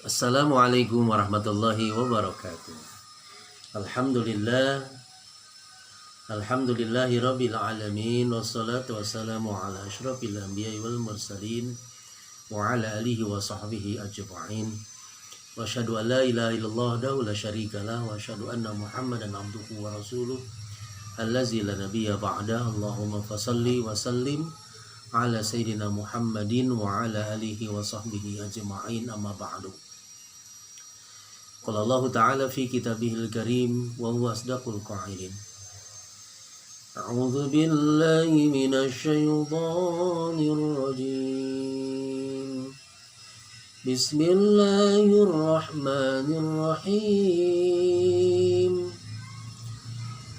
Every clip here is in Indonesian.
Assalamualaikum warahmatullahi wabarakatuh. Alhamdulillah, alhamdulillahi rabbil alamin, wassalatu wassalamu ala asyrafil anbiya'i wal mursalin wa ala alihi wa sahbihi ajma'in. Wa asyhadu an la ilaha illallah wahdahu la syarika lah wa asyhadu anna Muhammadan abduhu wa rasuluh allazi la nabiyya ba'da. Allahumma fasalli wa sallim ala sayyidina Muhammadin wa ala alihi wa sahbihi ajma'in, amma ba'du. Qala Allah Ta'ala fi kitabihil karim wa huwa asdaqul qa'ilin. A'udzu billahi minasy syaithanir rajim. Bismillahirrahmanirrahim.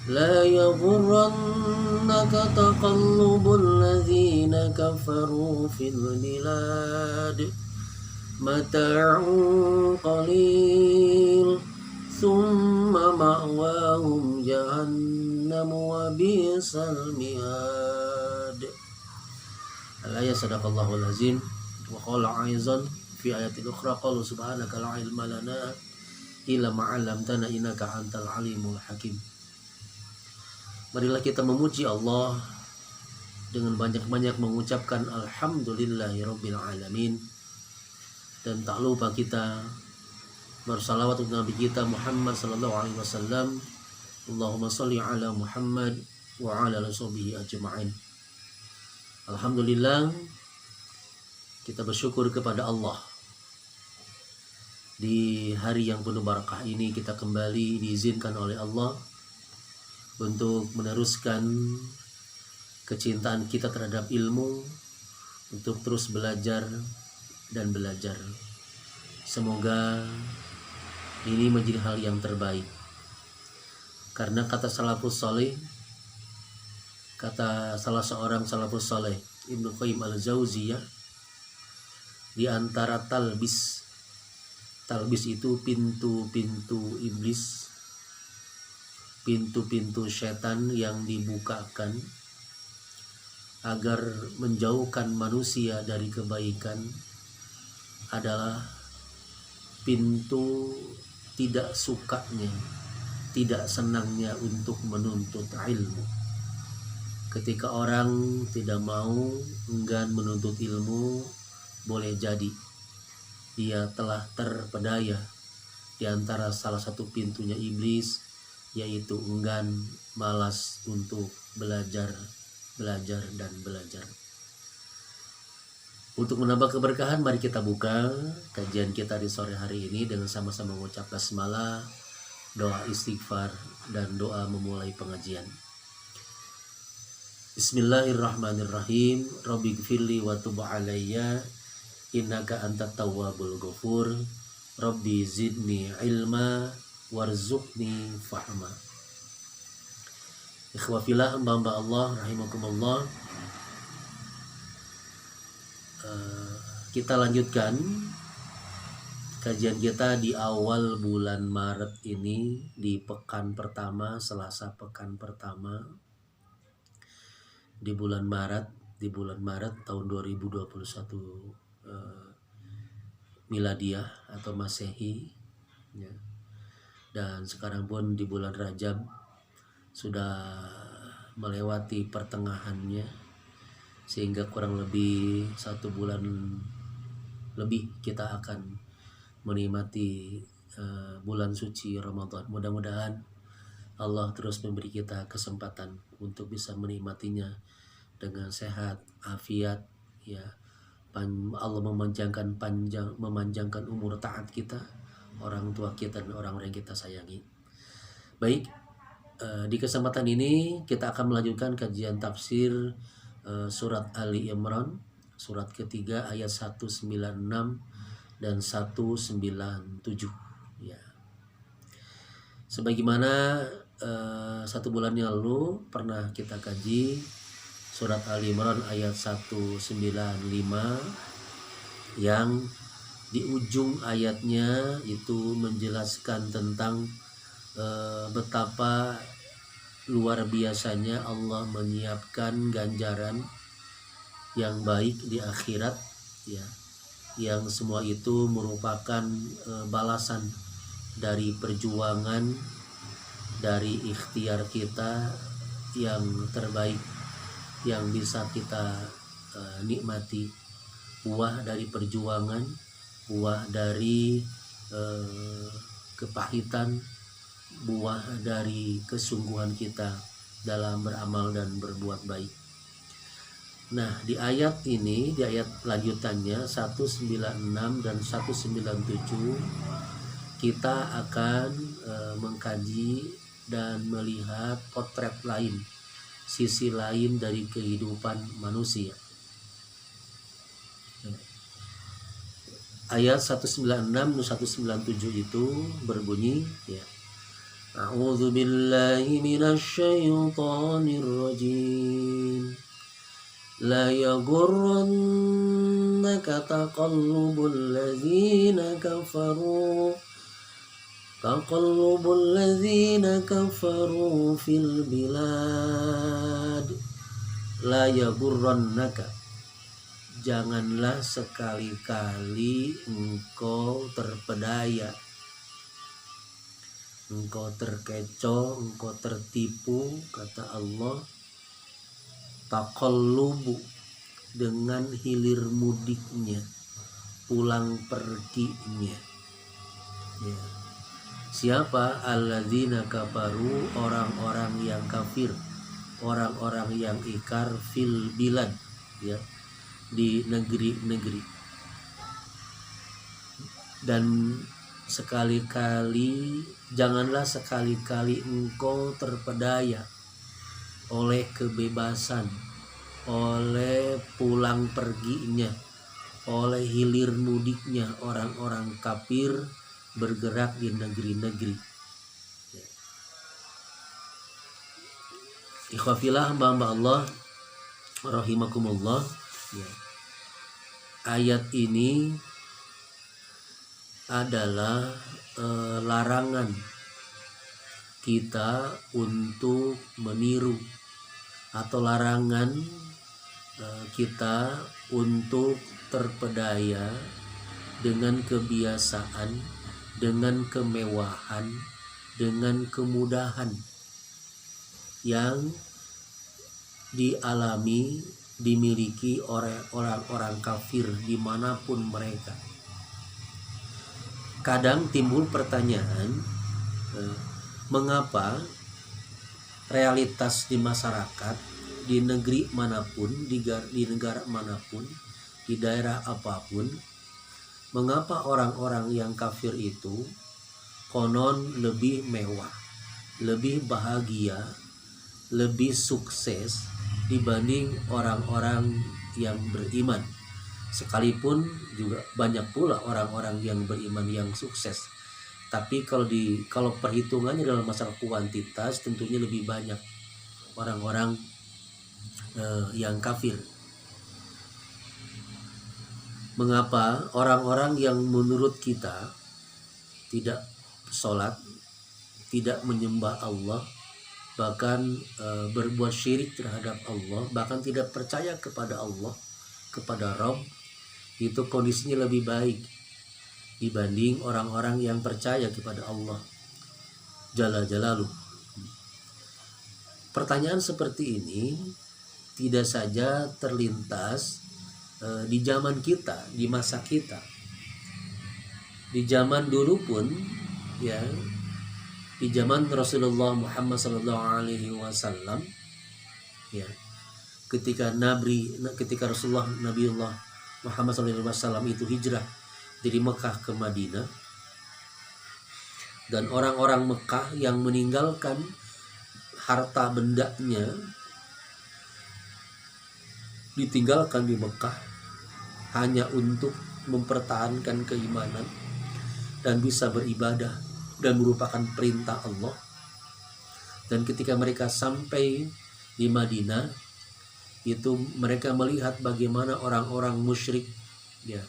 La yaghurrannaka taqallubul ladzina kafaru fil bilad. Mata'un qalil thumma ma'wahum jahannam wa bi'sal mihad. Al-ayat sadaqallahul azim. Wa qala aizan fi ayatil ukhra qala subhanaka la ilma lana illa ma 'allamtana innaka antal alimul hakim. Marilah kita memuji Allah dengan banyak-banyak mengucapkan alhamdulillahirabbil alamin. Dan tak lupa kita bersalawat untuk Nabi kita Muhammad sallallahu alaihi wasallam. Allahumma shalli ala Muhammad wa ala alihi ajma'in. Alhamdulillah, kita bersyukur kepada Allah. Di hari yang penuh barakah ini kita kembali diizinkan oleh Allah untuk meneruskan kecintaan kita terhadap ilmu, untuk terus belajar dan belajar. Semoga ini menjadi hal yang terbaik, karena kata salafus saleh, kata salah seorang salafus saleh Ibnu Qayyim al-Jauziyah, di antara talbis itu pintu-pintu iblis, pintu-pintu setan yang dibukakan agar menjauhkan manusia dari kebaikan adalah pintu tidak sukanya, tidak senangnya untuk menuntut ilmu. Ketika orang tidak mau, enggan menuntut ilmu, boleh jadi dia telah terpedaya di antara salah satu pintunya iblis, yaitu enggan, malas untuk belajar dan belajar. Untuk menambah keberkahan, mari kita buka kajian kita di sore hari ini dengan sama-sama mengucap basmalah, doa istighfar, dan doa memulai pengajian. Bismillahirrahmanirrahim. Rabbighfirli wa tub alayya innaka antat tawwabul ghafur. Rabbi zidni ilma warzuqni fahma. Ikhwafillah, hamba-hamba Allah rahimakumullah. Kita lanjutkan kajian kita di awal bulan Maret ini, di pekan pertama, Selasa pekan pertama di bulan Maret tahun 2021 miladiah atau Masehi ya. Dan sekarang pun di bulan Rajab sudah melewati pertengahannya, sehingga kurang lebih 1 bulan lebih kita akan menikmati bulan suci Ramadan. Mudah-mudahan Allah terus memberi kita kesempatan untuk bisa menikmatinya dengan sehat, afiat ya. Allah memanjangkan umur taat kita, orang tua kita dan orang-orang yang kita sayangi. Baik, di kesempatan ini kita akan melanjutkan kajian tafsir surat Ali Imran, surat ketiga ayat 196 dan 197 ya. Sebagaimana 1 bulan yang lalu pernah kita kaji surat Ali Imran ayat 195 yang di ujung ayatnya itu menjelaskan tentang betapa luar biasanya Allah menyiapkan ganjaran yang baik di akhirat ya, yang semua itu merupakan balasan dari perjuangan, dari ikhtiar kita yang terbaik yang bisa kita nikmati, buah dari perjuangan, buah dari kepahitan, buah dari kesungguhan kita dalam beramal dan berbuat baik. Nah, di ayat ini, di ayat lanjutannya 196 dan 197 kita akan mengkaji dan melihat potret lain, sisi lain dari kehidupan manusia. Ayat 196 dan 197 itu berbunyi, ya. A'udzu billahi minasy syaithanir rajim. La yaghurrannaka taqallubul ladzina kafaru fil bilad. La yaghurrannaka, janganlah sekali-kali engkau terpedaya, engkau terkecoh, engkau tertipu, kata Allah, taqallubu, dengan hilir mudiknya, pulang perginya, ya. Siapa? Alladzina kafaru, orang-orang yang kafir, orang-orang yang ikrar fil bilad, ya, di negeri-negeri. Dan sekali-kali, janganlah sekali-kali engkau terpedaya oleh kebebasan, oleh pulang perginya, oleh hilir mudiknya orang-orang kafir bergerak di negeri-negeri. Ikhwafillah, hamba Allah rahimakumullah, ya. Ayat ini adalah larangan kita untuk meniru, atau larangan kita untuk terpedaya dengan kebiasaan, dengan kemewahan, dengan kemudahan yang dimiliki oleh orang-orang kafir dimanapun mereka. Kadang timbul pertanyaan, mengapa realitas di masyarakat, di negeri manapun, di negara manapun, di daerah apapun, mengapa orang-orang yang kafir itu konon lebih mewah, lebih bahagia, lebih sukses dibanding orang-orang yang beriman. Sekalipun juga banyak pula orang-orang yang beriman yang sukses, tapi kalau perhitungannya dalam masalah kuantitas, tentunya lebih banyak orang-orang yang kafir. Mengapa orang-orang yang menurut kita tidak sholat, tidak menyembah Allah, bahkan berbuat syirik terhadap Allah, bahkan tidak percaya kepada Allah, kepada Rabb, itu kondisinya lebih baik dibanding orang-orang yang percaya kepada Allah Jalla Jalaluh? Pertanyaan seperti ini tidak saja terlintas di zaman kita, di masa kita. Di zaman dulu pun, ya, di zaman Rasulullah Muhammad SAW, ya, ketika Rasulullah Nabiullah Muhammad SAW itu hijrah dari Mekah ke Madinah, dan orang-orang Mekah yang meninggalkan harta bendanya, ditinggalkan di Mekah hanya untuk mempertahankan keimanan dan bisa beribadah dan merupakan perintah Allah. Dan ketika mereka sampai di Madinah, itu mereka melihat bagaimana orang-orang musyrik, ya,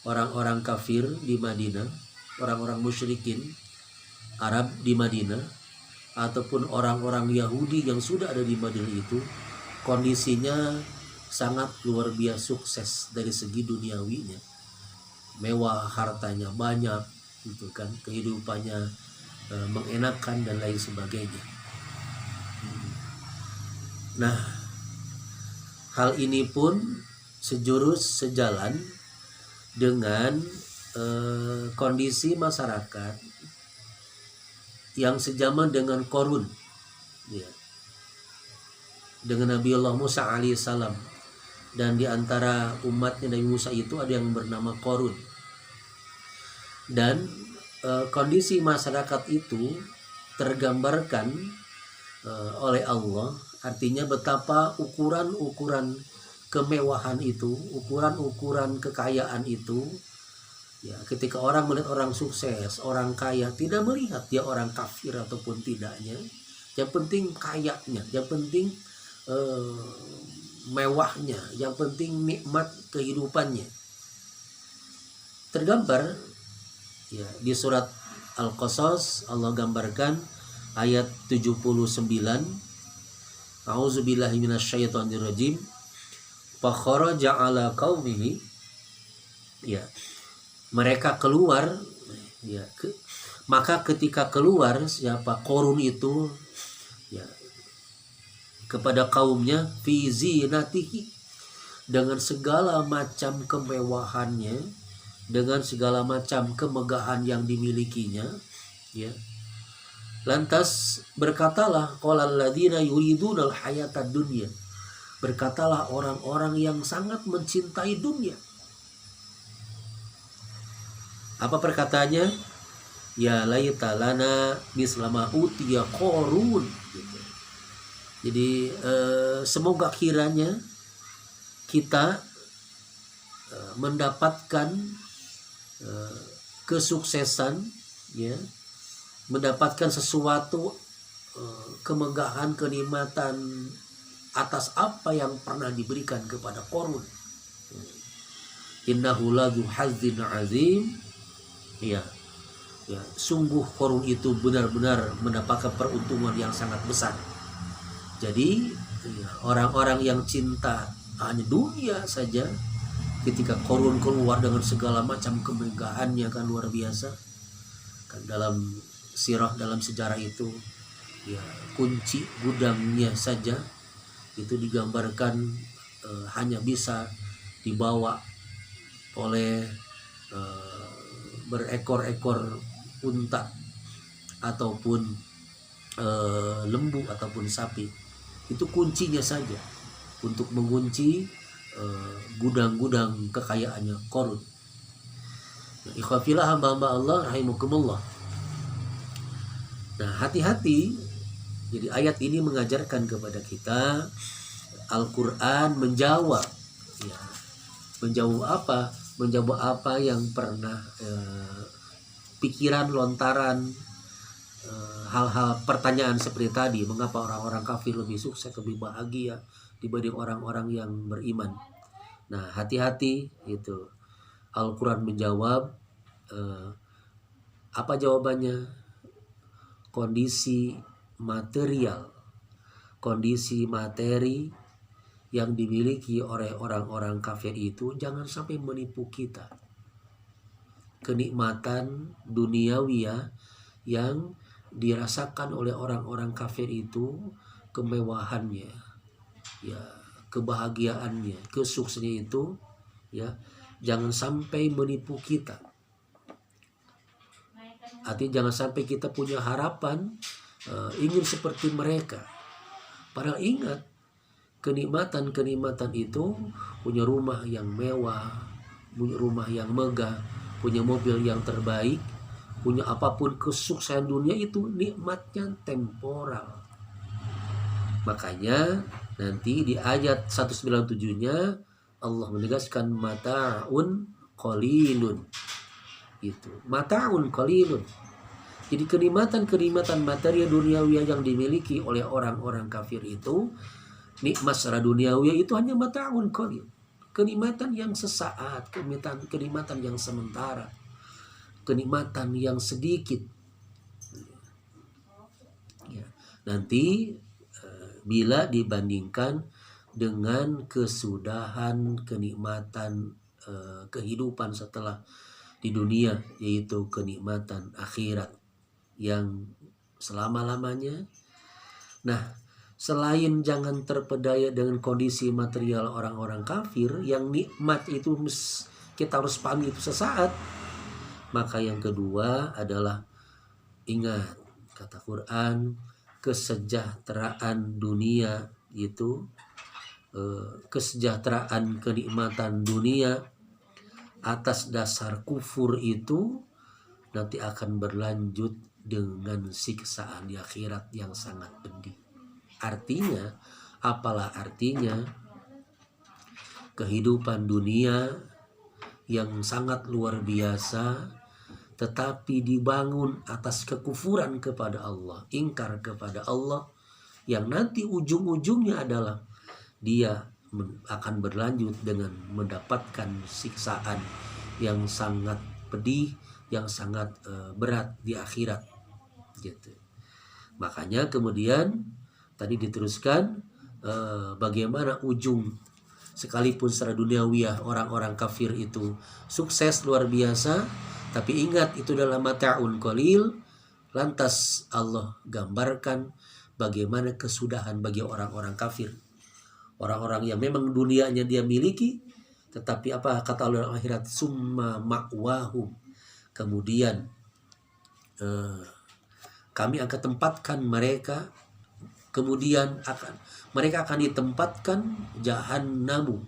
orang-orang kafir di Madinah, orang-orang musyrikin Arab di Madinah, ataupun orang-orang Yahudi yang sudah ada di Madinah itu, kondisinya sangat luar biasa sukses dari segi duniawinya. mewah, hartanya banyak, gitu kan, kehidupannya mengenakan dan lain sebagainya. Nah, hal ini pun sejalan dengan kondisi masyarakat yang sejaman dengan Qarun, ya, dengan Nabi Allah Musa alaihissalam. Dan di antara umatnya Nabi Musa itu ada yang bernama Qarun. Dan kondisi masyarakat itu tergambarkan oleh Allah, artinya betapa ukuran-ukuran kemewahan itu, ukuran-ukuran kekayaan itu, ya, ketika orang melihat orang sukses, orang kaya, tidak melihat dia orang kafir ataupun tidaknya, yang penting kayanya, yang penting mewahnya, yang penting nikmat kehidupannya. Tergambar ya di surat Al-Qasas, Allah gambarkan ayat 79, A'udzubillahi minasyaitonirrajim, fa kharaja ala qaumihi, ya, mereka keluar, ya, maka ketika keluar siapa Qarun itu, ya, kepada kaumnya fi zinatihi, dengan segala macam kemewahannya, dengan segala macam kemegahan yang dimilikinya, ya. Lantas berkatalah qalal ladzina yuridunal hayatad dunya, berkatalah orang-orang yang sangat mencintai dunia. Apa perkataannya? Ya laita lana mislama utiya Qarun, gitu. Jadi semoga kiranya kita mendapatkan kesuksesan, ya, mendapatkan sesuatu kemegahan, kenikmatan atas apa yang pernah diberikan kepada Qarun. Innahu ladzu hazzin azim, ya, ya, sungguh Qarun itu benar-benar mendapatkan peruntungan yang sangat besar. Jadi orang-orang yang cinta hanya dunia saja, ketika Qarun keluar dengan segala macam kemegahannya, kan luar biasa. Kan dalam sirah, dalam sejarah itu, ya, kunci gudangnya saja itu digambarkan hanya bisa dibawa oleh berekor-ekor unta ataupun lembu ataupun sapi. Itu kuncinya saja untuk mengunci gudang-gudang kekayaannya Qarun. Nah, ikhwafillah, hamba-hamba Allah rahimakumullah. Nah, hati-hati. Jadi ayat ini mengajarkan kepada kita Al-Quran menjawab, ya, menjawab apa? Menjawab apa yang pernah pikiran lontaran, hal-hal pertanyaan seperti tadi, mengapa orang-orang kafir lebih sukses, lebih bahagia dibanding orang-orang yang beriman. Nah, hati-hati itu. Al-Quran menjawab, apa jawabannya? Kondisi material, kondisi materi yang dimiliki oleh orang-orang kafir itu jangan sampai menipu kita. Kenikmatan duniawi yang dirasakan oleh orang-orang kafir itu, kemewahannya, ya, kebahagiaannya, kesuksesannya itu, ya, jangan sampai menipu kita. Artinya jangan sampai kita punya harapan ingin seperti mereka. Padahal ingat, kenikmatan-kenikmatan itu, punya rumah yang mewah, punya rumah yang megah, punya mobil yang terbaik, punya apapun kesuksesan dunia itu nikmatnya temporal. Makanya nanti di ayat 197-nya Allah menegaskan mata'un qalilun. Itu mata'un qalilun. Jadi kenikmatan-kenikmatan materi duniawi yang dimiliki oleh orang-orang kafir itu, nikmat secara duniawi itu hanya mata'un qalil. Kenikmatan yang sesaat, kenikmatan yang sementara, kenikmatan yang sedikit. Ya. Nanti bila dibandingkan dengan kesudahan kenikmatan kehidupan setelah di dunia, yaitu kenikmatan akhirat yang selama-lamanya. Nah, selain jangan terpedaya dengan kondisi material orang-orang kafir yang nikmat itu kita harus pahami itu sesaat, maka yang kedua adalah ingat kata Quran, kesejahteraan dunia itu kesejahteraan kenikmatan dunia atas dasar kufur itu nanti akan berlanjut dengan siksaan di akhirat yang sangat pedih. Artinya, apalah artinya kehidupan dunia yang sangat luar biasa tetapi dibangun atas kekufuran kepada Allah, ingkar kepada Allah, yang nanti ujung-ujungnya adalah dia akan berlanjut dengan mendapatkan siksaan yang sangat pedih, yang sangat berat di akhirat gitu. Makanya kemudian tadi diteruskan bagaimana ujung, sekalipun secara duniawiyah orang-orang kafir itu sukses luar biasa, tapi ingat itu adalah mata'un qalil. Lantas Allah gambarkan bagaimana kesudahan bagi orang-orang kafir, orang-orang yang memang dunianya dia miliki, tetapi apa kata Allah dalam akhirat, summa ma'wahum, kemudian kami akan tempatkan mereka, kemudian mereka akan ditempatkan jahannamu,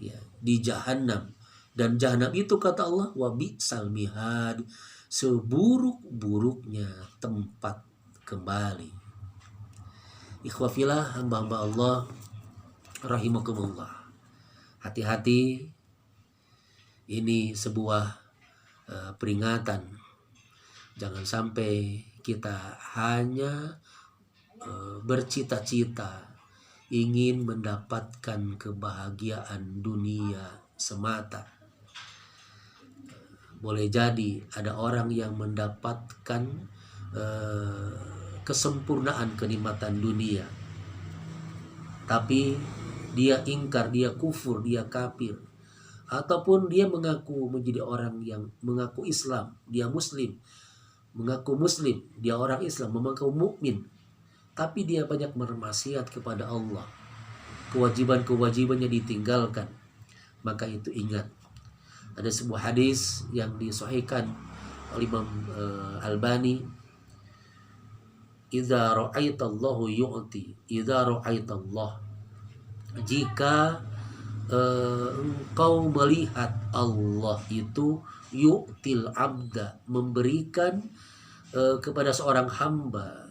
ya, di jahannam. Dan jahannam itu kata Allah wa bi'sal mihad, seburuk-buruknya tempat kembali. Ikhwafillah, hamba-hamba Allah rahimakumullah. Hati-hati, ini sebuah peringatan. Jangan sampai kita hanya bercita-cita ingin mendapatkan kebahagiaan dunia semata. Boleh jadi ada orang yang mendapatkan kesempurnaan kenikmatan dunia, tapi dia ingkar, dia kufur, dia kafir, ataupun dia mengaku menjadi orang yang mengaku Islam, dia muslim, mengaku muslim, dia orang Islam, mengaku mukmin, tapi dia banyak bermaksiat kepada Allah, kewajiban-kewajibannya ditinggalkan. Maka itu ingat, ada sebuah hadis yang disahihkan oleh Imam Albani, idza ra'aitallahu yu'ti, idza ra'aitallah, jika engkau melihat Allah itu yu'til abda, memberikan kepada seorang hamba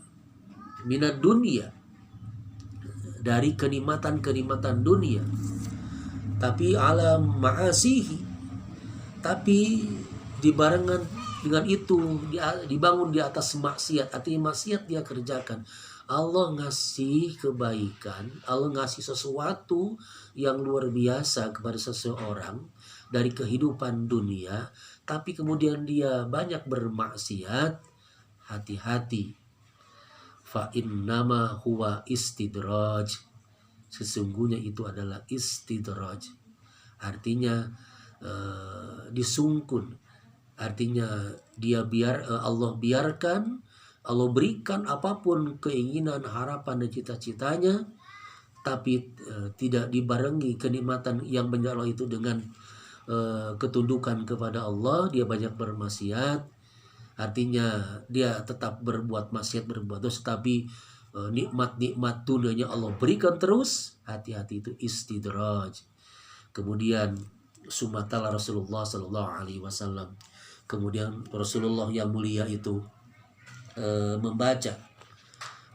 minad dunia, dari kenikmatan-kenikmatan dunia, tapi ala ma'asihi, tapi dibarengan dengan itu dibangun di atas maksiat, artinya maksiat dia kerjakan. Allah ngasih kebaikan, Allah ngasih sesuatu yang luar biasa kepada seseorang dari kehidupan dunia, tapi kemudian dia banyak bermaksiat. Hati-hati, fa innama huwa istidraj, sesungguhnya itu adalah istidraj, artinya disungkun, artinya dia Allah biarkan, Allah berikan apapun keinginan, harapan dan cita-citanya, tapi tidak dibarengi kenikmatan yang banyak Allah itu dengan ketundukan kepada Allah, dia banyak bermaksiat. Artinya dia tetap berbuat maksiat, berbuat dosa, tapi nikmat-nikmat dunianya Allah berikan terus. Hati-hati, itu istidraj. Kemudian sumatala Rasulullah Sallallahu Alaihi Wasallam, kemudian Rasulullah yang mulia itu membaca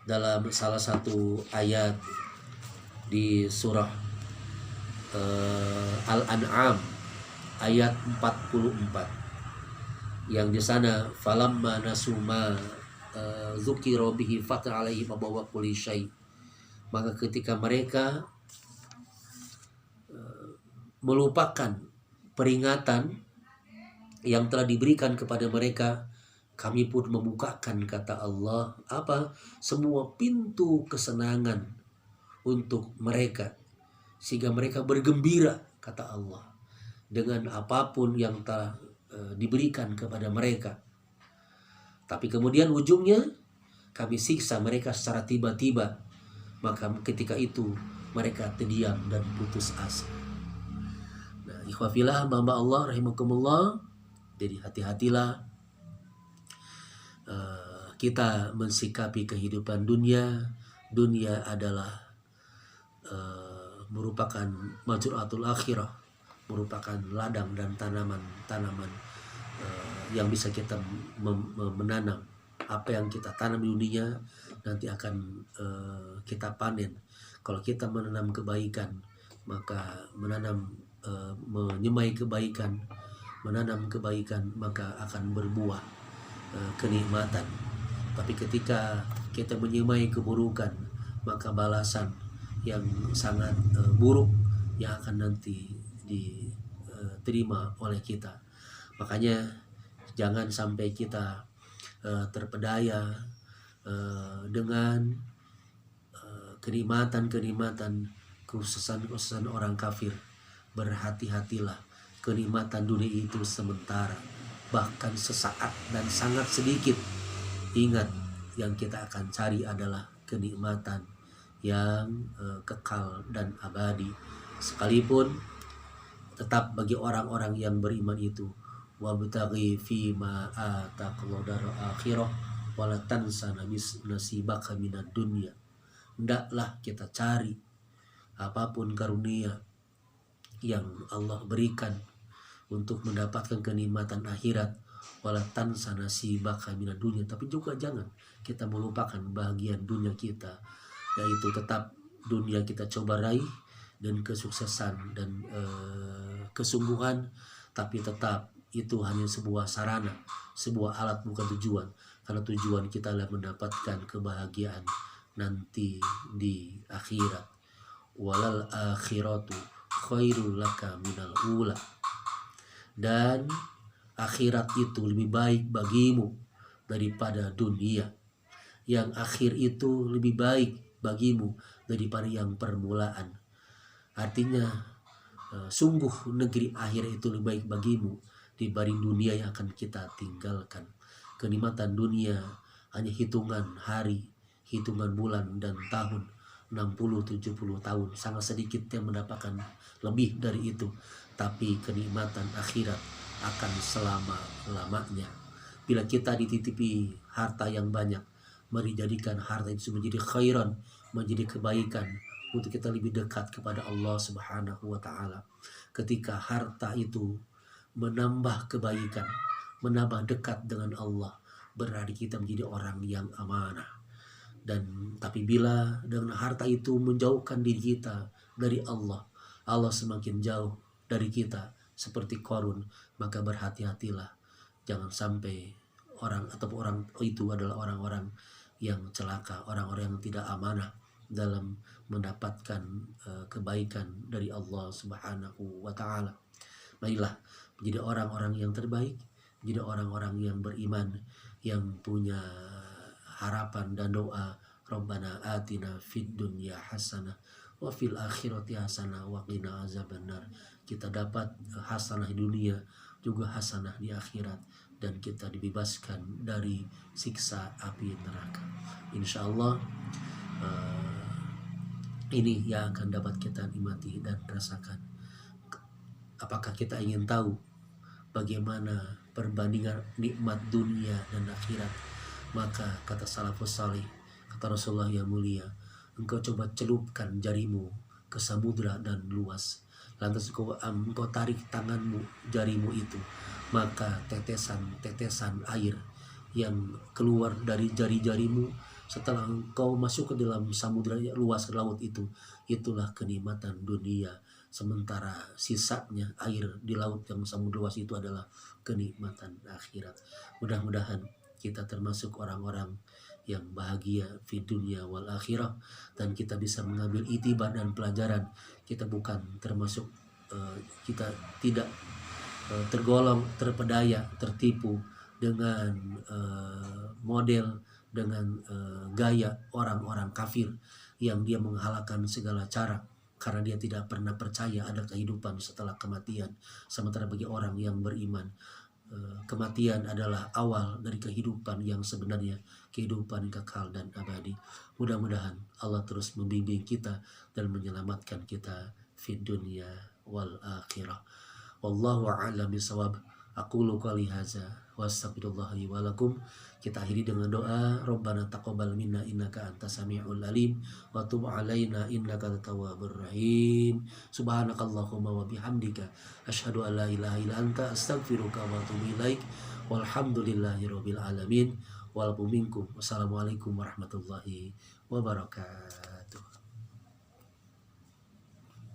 dalam salah satu ayat di surah Al-An'am ayat 44, yang di sana falamma nasuma dzukira bihi fatara alaihi mabawa kulli syai, maka ketika mereka melupakan peringatan yang telah diberikan kepada mereka, kami pun membukakan, kata Allah, apa, semua pintu kesenangan untuk mereka, sehingga mereka bergembira, kata Allah. dengan apapun yang telah diberikan kepada mereka. Tapi kemudian ujungnya kami siksa mereka secara tiba-tiba. Maka ketika itu mereka terdiam dan putus asa. Nah, ikhwafillah, hamba Allah rahimakumullah. Jadi hati-hatilah kita mensikapi kehidupan dunia. Dunia adalah merupakan majru'atul akhirah, merupakan ladang dan tanaman yang bisa kita menanam. Apa yang kita tanam di dunia nanti akan kita panen. Kalau kita menanam kebaikan, maka menyemai kebaikan, menanam kebaikan, maka akan berbuah kenikmatan. Tapi ketika kita menyemai keburukan, maka balasan yang sangat buruk yang akan nanti diterima oleh kita. Makanya jangan sampai kita terpedaya dengan kenikmatan-kenikmatan, kekhususan orang kafir. Berhati-hatilah, kenikmatan dunia itu sementara, bahkan sesaat dan sangat sedikit. Ingat, yang kita akan cari adalah kenikmatan yang kekal dan abadi. Sekalipun tetap bagi orang-orang yang beriman itu, wabtaghi fima ataqallahu daral akhirah wala tansa nasibaka minad dunya. Hendaklah kita cari apapun karunia yang Allah berikan untuk mendapatkan kenikmatan akhirat, wala tansa nasibaka minad dunya. Tapi juga jangan kita melupakan bahagian dunia kita, yaitu tetap dunia kita coba raih dan kesuksesan dan kesungguhan, tapi tetap itu hanya sebuah sarana, sebuah alat, bukan tujuan. Karena tujuan kita adalah mendapatkan kebahagiaan nanti di akhirat. Walal akhiratu khairul laka minal ula. Dan akhirat itu lebih baik bagimu daripada dunia. Yang akhir itu lebih baik bagimu daripada yang permulaan. Artinya sungguh negeri akhir itu lebih baik bagimu dibanding dunia yang akan kita tinggalkan. Kenikmatan dunia hanya hitungan hari, hitungan bulan dan tahun, 60-70 tahun. Sangat sedikit yang mendapatkan lebih dari itu. Tapi kenikmatan akhirat akan selama-lamanya. Bila kita dititipi harta yang banyak, mari jadikan harta itu menjadi khairan, menjadi kebaikan untuk kita lebih dekat kepada Allah Subhanahu wa Ta'ala. Ketika harta itu menambah kebaikan, menambah dekat dengan Allah, berarti kita menjadi orang yang amanah. Dan tapi bila dengan harta itu menjauhkan diri kita dari Allah, Allah semakin jauh dari kita seperti Qarun, maka berhati-hatilah, jangan sampai orang itu adalah orang-orang yang celaka, orang-orang yang tidak amanah dalam mendapatkan kebaikan dari Allah Subhanahu wa Ta'ala. Marilah menjadi orang-orang yang terbaik, menjadi orang-orang yang beriman, yang punya harapan dan doa, Rabbana atina fid dunya hasanah wa fil akhirati hasanah wa qina azabannar. Kita dapat hasanah di dunia, juga hasanah di akhirat, dan kita dibebaskan dari siksa api neraka. Insya Allah ini yang akan dapat kita nikmati dan rasakan. Apakah kita ingin tahu bagaimana perbandingan nikmat dunia dan akhirat? Maka kata salafus salih, kata Rasulullah yang mulia, engkau coba celupkan jarimu ke samudra dan luas, lantas engkau tarik tanganmu, jarimu itu, maka tetesan-tetesan air yang keluar dari jari-jarimu setelah engkau masuk ke dalam samudra luas laut itu, itulah kenikmatan dunia. Sementara sisanya air di laut yang samudra luas itu adalah kenikmatan akhirat. Mudah-mudahan kita termasuk orang-orang yang bahagia di dunia wal akhirah, dan kita bisa mengambil itibar dan pelajaran. Kita bukan termasuk kita tidak tergolong terpedaya, tertipu dengan model, dengan gaya orang-orang kafir yang dia menghalalkan segala cara karena dia tidak pernah percaya ada kehidupan setelah kematian. Sementara bagi orang yang beriman, kematian adalah awal dari kehidupan yang sebenarnya, kehidupan kekal dan abadi. Mudah-mudahan Allah terus membimbing kita dan menyelamatkan kita fid dunya wal akhirah. Wallahu a'lam bishawab. Aqulu qouli hadza wa astaghfirullah li wa lakum. Kita akhiri dengan doa, Rabbana taqabbal minna innaka antas samiul alim wa tub alaina innaka tawwabur rahim. Subhanakallahumma wa bihamdika asyhadu an la ilaha illa anta astaghfiruka wa atubu ilaik. Walhamdulillahirabbil alamin. Walakum minkum. Wassalamualaikum warahmatullahi wabarakatuh.